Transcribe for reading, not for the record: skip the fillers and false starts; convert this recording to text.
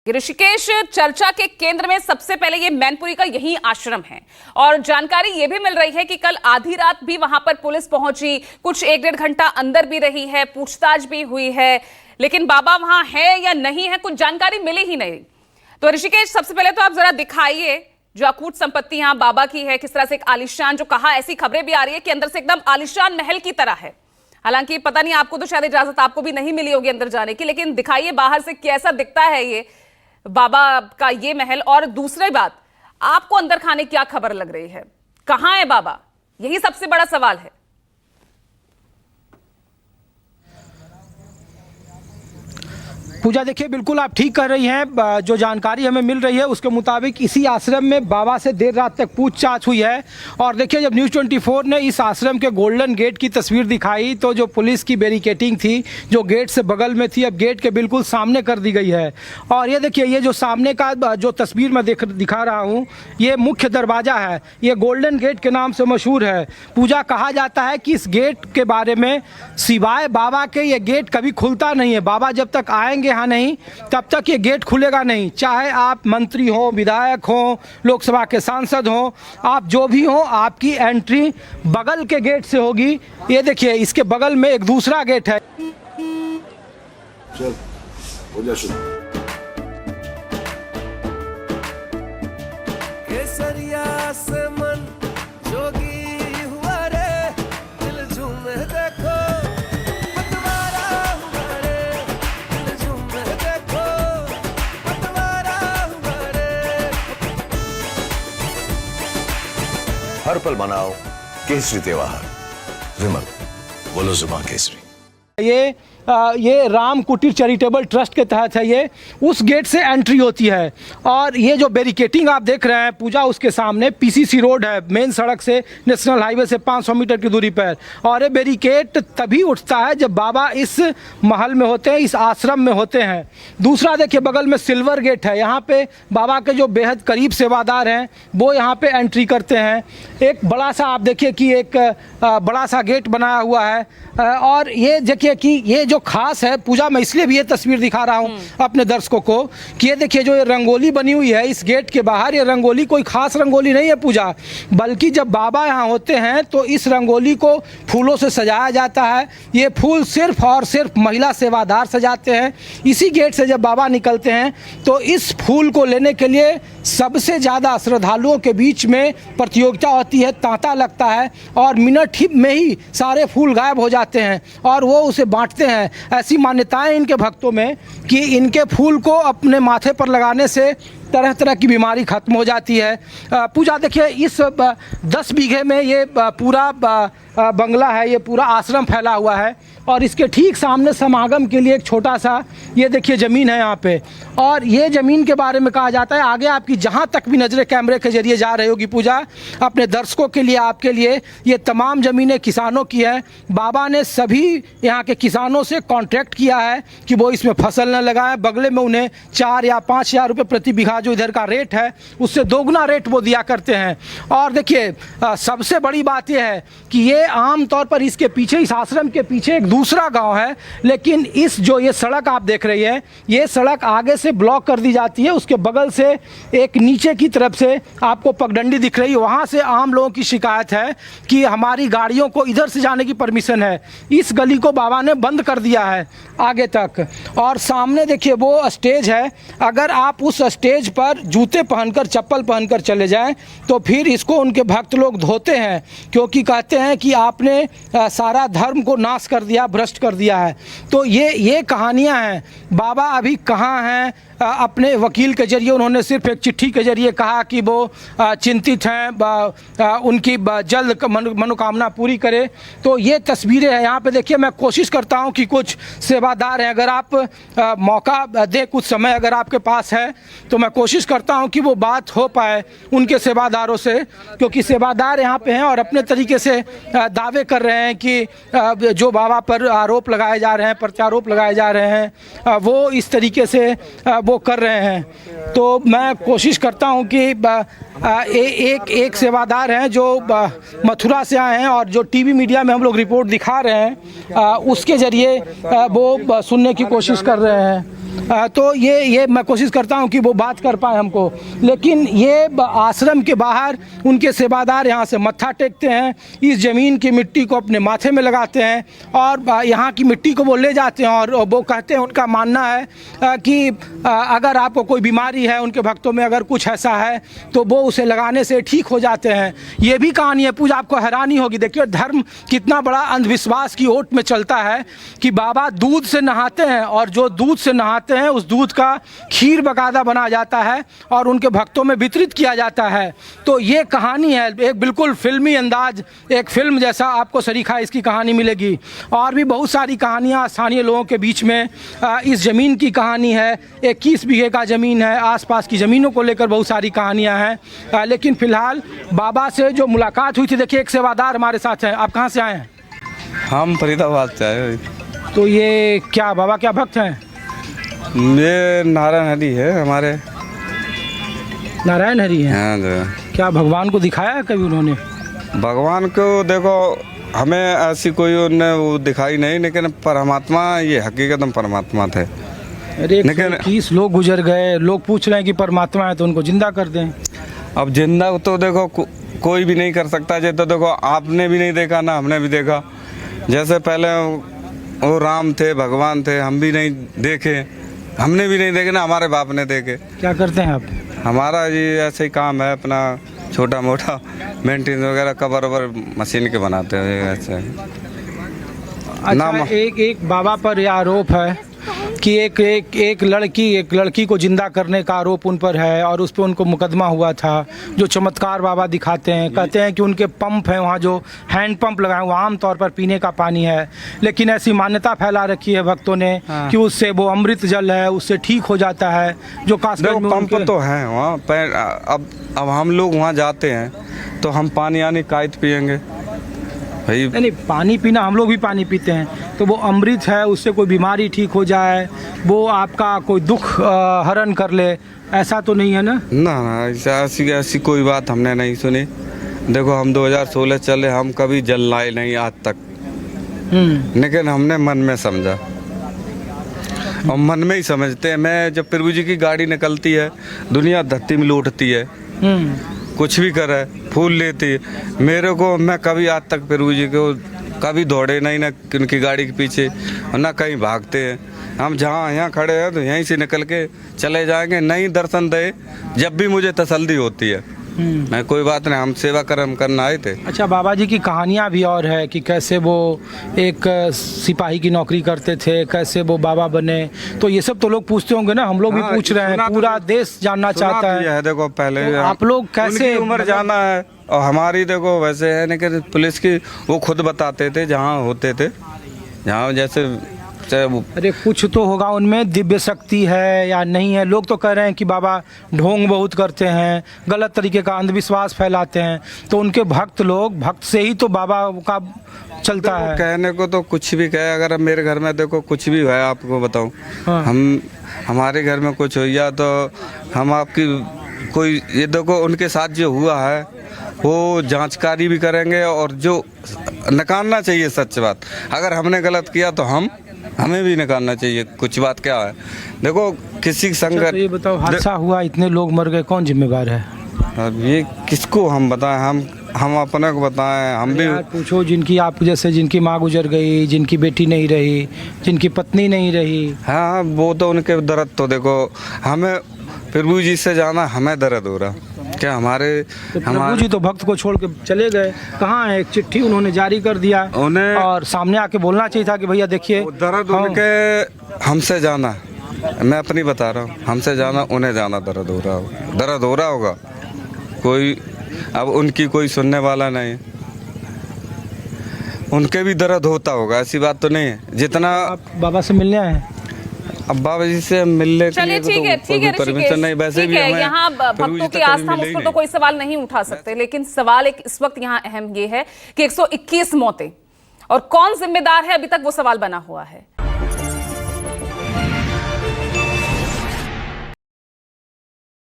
ऋषिकेश चर्चा के केंद्र में सबसे पहले ये मैनपुरी का यही आश्रम है और जानकारी ये भी मिल रही है कि कल आधी रात भी वहां पर पुलिस पहुंची, कुछ 1-1.5 घंटा अंदर भी रही है, पूछताछ भी हुई है, लेकिन बाबा वहां है या नहीं है कुछ जानकारी मिली ही नहीं। तो ऋषिकेश, सबसे पहले तो आप जरा दिखाइए जो अकूट संपत्ति यहां बाबा की है, किस तरह से एक आलिशान, जो कहा ऐसी खबरें भी आ रही है कि अंदर से एकदम आलिशान महल की तरह है। हालांकि पता नहीं, आपको तो शायद इजाजत आपको भी नहीं मिली होगी अंदर जाने की, लेकिन दिखाइए बाहर से कैसा दिखता है ये बाबा का ये महल। और दूसरी बात, आपको अंदर खाने क्या खबर लग रही है, कहां है बाबा, यही सबसे बड़ा सवाल है। पूजा, देखिए बिल्कुल आप ठीक कर रही हैं। जो जानकारी हमें मिल रही है उसके मुताबिक इसी आश्रम में बाबा से देर रात तक पूछताछ हुई है। और देखिए, जब न्यूज़ 24 ने इस आश्रम के गोल्डन गेट की तस्वीर दिखाई तो जो पुलिस की बैरिकेटिंग थी जो गेट से बगल में थी, अब गेट के बिल्कुल सामने कर दी गई है। और ये देखिए, ये जो सामने का जो तस्वीर मैं दिखा रहा हूँ, ये मुख्य दरवाज़ा है। ये गोल्डन गेट के नाम से मशहूर है। पूजा, कहा जाता है कि इस गेट के बारे में सिवाय बाबा के ये गेट कभी खुलता नहीं है। बाबा जब तक आएंगे यहाँ नहीं तब तक ये गेट खुलेगा नहीं। चाहे आप मंत्री हो, विधायक हो, लोकसभा के सांसद हो, आप जो भी हो, आपकी एंट्री बगल के गेट से होगी। ये देखिए, इसके बगल में एक दूसरा गेट है। चल, हो जा शुरू। केसरिया से मन जोगी हुआ रे, दिल झूमे देखो। हर पल मनाओ केसरी त्योहार। विमल, बोलो जुबान केसरी। ये राम कुटीर चैरिटेबल ट्रस्ट के तहत है। ये उस गेट से एंट्री होती है। और ये जो बैरिकेटिंग आप देख रहे हैं पूजा, उसके सामने पीसीसी रोड है, मेन सड़क से, नेशनल हाईवे से 500 मीटर की दूरी पर। और ये बैरिकेड तभी उठता है जब बाबा इस महल में होते हैं, इस आश्रम में होते हैं। दूसरा देखिए, बगल में सिल्वर गेट है। यहाँ पे बाबा के जो बेहद करीब सेवादार हैं वो यहाँ पे एंट्री करते हैं। एक बड़ा सा आप देखिए कि एक बड़ा सा गेट बनाया हुआ है। और ये देखिए कि ये जो खास है पूजा, मैं इसलिए भी ये तस्वीर दिखा रहा हूँ अपने दर्शकों को कि ये देखिए जो ये रंगोली बनी हुई है इस गेट के बाहर, ये रंगोली कोई खास रंगोली नहीं है पूजा, बल्कि जब बाबा यहाँ होते हैं तो इस रंगोली को फूलों से सजाया जाता है। ये फूल सिर्फ और सिर्फ महिला सेवादार सजाते हैं। इसी गेट से जब बाबा निकलते हैं तो इस फूल को लेने के लिए सबसे ज़्यादा श्रद्धालुओं के बीच में प्रतियोगिता होती है, तांता लगता है और मिनट ही में ही सारे फूल गायब हो जाते हैं और वो उसे बांटते हैं। ऐसी मान्यताएं इनके भक्तों में कि इनके फूल को अपने माथे पर लगाने से तरह तरह की बीमारी खत्म हो जाती है। पूजा, देखिए इस 10 बीघे में ये पूरा बंगला है, ये पूरा आश्रम फैला हुआ है। और इसके ठीक सामने समागम के लिए एक छोटा सा ये देखिए ज़मीन है यहाँ पे। और ये ज़मीन के बारे में कहा जाता है, आगे आपकी जहाँ तक भी नज़रें कैमरे के जरिए जा रही होगी पूजा, अपने दर्शकों के लिए, आपके लिए, ये तमाम ज़मीनें किसानों की है। बाबा ने सभी यहाँ के किसानों से कॉन्ट्रैक्ट किया है कि वो इसमें फसल न लगाएं। बगले में उन्हें 4 या 5 हज़ार रुपये प्रति बीघा जो इधर का रेट है उससे दोगुना रेट वो दिया करते हैं। और देखिए, सबसे बड़ी बात यह है कि ये आम तौर पर इसके पीछे, इस आश्रम के पीछे एक दूसरा गांव है, लेकिन इस जो ये सड़क आप देख रही है, ये सड़क आगे से ब्लॉक कर दी जाती है। उसके बगल से एक नीचे की तरफ से आपको पगडंडी दिख रही है, वहाँ से आम लोगों की शिकायत है कि हमारी गाड़ियों को इधर से जाने की परमिशन है। इस गली को बाबा ने बंद कर दिया है आगे तक। और सामने देखिए वो स्टेज है, अगर आप उस स्टेज पर जूते पहनकर, चप्पल पहनकर चले जाएं तो फिर इसको उनके भक्त लोग धोते हैं, क्योंकि कहते हैं कि आपने सारा धर्म को नाश कर दिया, भ्रष्ट कर दिया है। तो ये कहानियां हैं। बाबा अभी कहाँ हैं? अपने वकील के जरिए उन्होंने सिर्फ एक चिट्ठी के जरिए कहा कि वो चिंतित हैं, उनकी जल्द मनोकामना पूरी करे। तो ये तस्वीरें हैं यहाँ पे देखिए। मैं कोशिश करता हूँ कि कुछ सेवादार हैं, अगर आप मौका दे, कुछ समय अगर आपके पास है तो मैं कोशिश करता हूँ कि वो बात हो पाए उनके सेवादारों से, क्योंकि सेवादार यहाँ पे हैं और अपने तरीके से दावे कर रहे हैं कि जो बाबा पर आरोप लगाए जा रहे हैं, प्रत्यारोप लगाए जा रहे हैं, वो इस तरीके से वो कर रहे हैं। तो मैं कोशिश करता हूं कि एक सेवादार हैं जो मथुरा से आए हैं और जो टीवी मीडिया में हम लोग रिपोर्ट दिखा रहे हैं उसके ज़रिए वो सुनने की कोशिश कर रहे हैं। तो ये मैं कोशिश करता हूं कि वो बात कर पाए हमको, लेकिन ये आश्रम के बाहर उनके सेवादार यहाँ से मत्था टेकते हैं, इस ज़मीन की मिट्टी को अपने माथे में लगाते हैं और यहाँ की मिट्टी को वो ले जाते हैं और वो कहते हैं, उनका मानना है कि अगर आपको कोई बीमारी है, उनके भक्तों में अगर कुछ ऐसा है तो वो उसे लगाने से ठीक हो जाते हैं। ये भी कहानी है पूजा, आपको हैरानी होगी। देखिए धर्म कितना बड़ा अंधविश्वास की ओट में चलता है कि बाबा दूध से नहाते हैं और जो दूध से नहाते हैं उस दूध का खीर बकायदा बना जाता है और उनके भक्तों में वितरित किया जाता है। तो ये कहानी है, एक बिल्कुल फिल्मी अंदाज, एक फिल्म जैसा आपको सरीखा इसकी कहानी मिलेगी। और भी बहुत सारी कहानियाँ स्थानीय लोगों के बीच में इस ज़मीन की कहानी है। 21 बीघे का ज़मीन है, आसपास की ज़मीनों को लेकर बहुत सारी कहानियाँ हैं। लेकिन फ़िलहाल बाबा से जो मुलाकात हुई थी, देखिए एक सेवादार हमारे साथ हैं। आप कहाँ से आए हैं? हम फरीदाबाद से आए। तो ये क्या बाबा क्या भक्त हैं? ये नारायण हरि है हमारे। नारायण हरि हैं? हाँ जी। क्या भगवान को दिखाया है कभी उन्होंने? भगवान को देखो हमें ऐसी कोई उन्हें वो दिखाई नहीं, लेकिन परमात्मा ये हकीकत में परमात्मा थे। अरे लेकिन 121 लोग गुजर गए, लोग पूछ रहे हैं कि परमात्मा है तो उनको जिंदा कर दें। अब जिंदा तो देखो कोई भी नहीं कर सकता। जैसे तो देखो आपने भी नहीं देखा ना हमने भी देखा। जैसे पहले वो राम थे, भगवान थे, हम भी नहीं देखे, हमने भी नहीं देखे ना हमारे बाप ने देखे। क्या करते हैं आप? हमारा ये ऐसे ही काम है, अपना छोटा मोटा मेंटेन वगैरह कवर ववर मशीन के बनाते हैं ऐसे। अच्छा, एक बाबा पर यह आरोप है कि एक लड़की को जिंदा करने का आरोप उन पर है और उस पर उनको मुकदमा हुआ था। जो चमत्कार बाबा दिखाते हैं, कहते हैं कि उनके पंप हैं वहाँ, जो हैंड पंप लगाए वो आमतौर पर पीने का पानी है, लेकिन ऐसी मान्यता फैला रखी है भक्तों ने कि उससे वो अमृत जल है, उससे ठीक हो जाता है। जो खासकर पंप तो है वहाँ। अब हम लोग वहाँ जाते हैं तो हम पानी आने कायत पियेंगे भाई? नहीं, पानी पीना, हम लोग भी पानी पीते हैं, तो वो अमृत है, उससे कोई बीमारी ठीक हो जाए, वो आपका कोई दुख हरण कर ले, ऐसा तो नहीं है ना? ना, ऐसी कोई बात हमने नहीं सुनी। देखो हम 2016 चले, हम कभी जल लाए नहीं आज तक, लेकिन हमने मन में समझा और मन में ही समझते हैं। मैं जब प्रभु जी की गाड़ी निकलती है, दुनिया धरती में लौटती है, कुछ भी करे, फूल लेती है। मेरे को, मैं कभी आज तक प्रभु जी को कभी दौड़े नहीं ना उनकी गाड़ी के पीछे, ना कहीं भागते हैं। हम जहाँ यहाँ खड़े हैं तो यहीं से निकल के चले जाएंगे। नहीं दर्शन दे जब भी मुझे तसल्ली होती है, मैं कोई बात नहीं, हम सेवा कर्म करना आए थे। अच्छा, बाबा जी की कहानियाँ भी और है कि कैसे वो एक सिपाही की नौकरी करते थे, कैसे वो बाबा बने, तो ये सब तो लोग पूछते होंगे ना, हम लोग भी पूछ रहे हैं, पूरा देश जानना चाहता है। देखो पहले तो आप लोग कैसे, उम्र जाना है और हमारी देखो वैसे है, लेकिन पुलिस की वो खुद बताते थे जहाँ होते थे, जहाँ जैसे। अरे कुछ तो होगा उनमें, दिव्य शक्ति है या नहीं है। लोग तो कह रहे हैं कि बाबा ढोंग बहुत करते हैं, गलत तरीके का अंधविश्वास फैलाते हैं, तो उनके भक्त से ही तो बाबा का चलता है। कहने को तो कुछ भी कहे, अगर मेरे घर में देखो कुछ भी है, आपको बताऊं, हाँ। हमारे घर में कुछ हो गया तो हम आपकी कोई, ये देखो उनके साथ जो हुआ है वो जांचकारी भी करेंगे और जो नकारना चाहिए सच बात। अगर हमने गलत किया तो हमें भी निकालना चाहिए। कुछ बात क्या है, देखो किसी संगत, तो ये बताओ, हादसा हुआ, इतने लोग मर गए, कौन जिम्मेवार है? अब ये किसको हम बताएं? हम अपने को बताएं? हम भी पूछो जिनकी, आप जैसे जिनकी माँ गुजर गई, जिनकी बेटी नहीं रही, जिनकी पत्नी नहीं रही। हाँ, वो तो उनके दर्द तो देखो, हमें प्रभु जी से जाना, हमें दर्द हो रहा क्या? तो प्रभु जी तो भक्त को छोड़ के चले गए, कहाँ है? एक चिट्ठी उन्होंने जारी कर दिया उन्हें, और सामने आके बोलना चाहिए था कि भैया देखिए दर्द उनके, हमसे जाना, मैं अपनी बता रहा हूँ, हमसे जाना, उन्हें जाना, दर्द हो रहा होगा कोई। अब उनकी कोई सुनने वाला नहीं, उनके भी दर्द होता होगा, ऐसी बात तो नहीं है। जितना आप बाबा से मिलने आए हैं? अब बाबा जी से मिलने के लिए ठीक है परमिशन नहीं, वैसे भी हमें यहाँ भक्तों की आस्था, उस पर तो कोई सवाल नहीं उठा सकते, लेकिन सवाल एक इस वक्त यहाँ अहम ये है कि 121 मौतें और कौन जिम्मेदार है, अभी तक वो सवाल बना हुआ है।